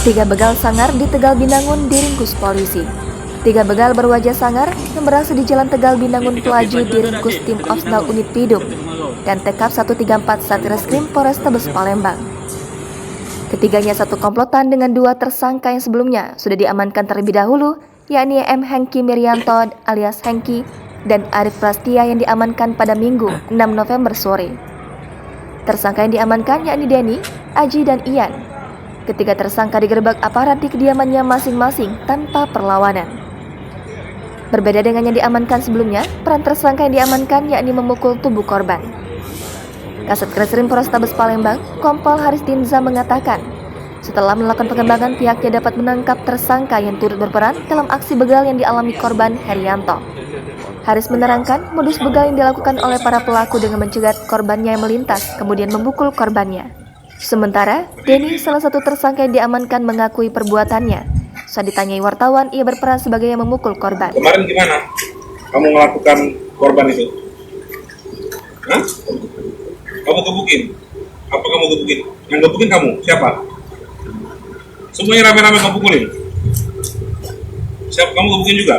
Tiga begal sangar di Tegal Binangun diringkus polisi. Tiga begal berwajah sangar yang beraksi di Jalan Tegal Binangun Pelaju diringkus tim Osnal Unit Pidum dan Tekap 134 Satreskrim Polrestabes Palembang. Ketiganya satu komplotan dengan dua tersangka yang sebelumnya sudah diamankan terlebih dahulu, yakni M. Hengki Mirianto alias Hengki dan Arif Prastia yang diamankan pada Minggu 6 November sore. Tersangka yang diamankan yakni Denny, Aji, dan Ian. Ketiga tersangka digerebek aparat di kediamannya masing-masing tanpa perlawanan. Berbeda dengan yang diamankan sebelumnya, peran tersangka yang diamankan yakni memukul tubuh korban. Kasat Reskrim Polrestabes Palembang, Kompol Haris Dinza mengatakan, setelah melakukan pengembangan pihaknya dapat menangkap tersangka yang turut berperan dalam aksi begal yang dialami korban Herianto. Haris menerangkan modus begal yang dilakukan oleh para pelaku dengan mencegat korbannya yang melintas, kemudian memukul korbannya. Sementara, Denny, salah satu tersangka yang diamankan, mengakui perbuatannya. Saat ditanyai wartawan, ia berperan sebagai yang memukul korban. Kemarin gimana kamu melakukan korban itu? Hah? Kamu gebukin? Apa kamu gebukin? Yang gebukin kamu? Siapa? Semuanya rame-rame kamu pukulin? Siapa kamu gebukin juga?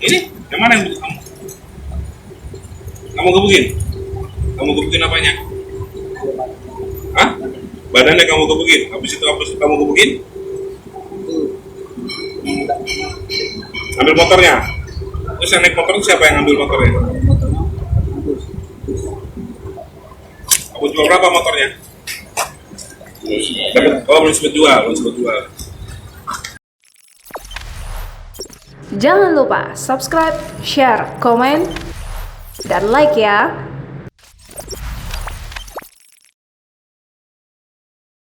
Ini? Yang mana yang kamu? Kamu gebukin? Kamu gebukin apanya? Hah? Badannya kamu gebukin? Habis itu kamu gebukin? Ambil motornya? Terus yang naik motor siapa yang ambil motornya? Kamu jual berapa motornya? Oh, belum sempat jual. Jangan lupa subscribe, share, komen, dan like ya.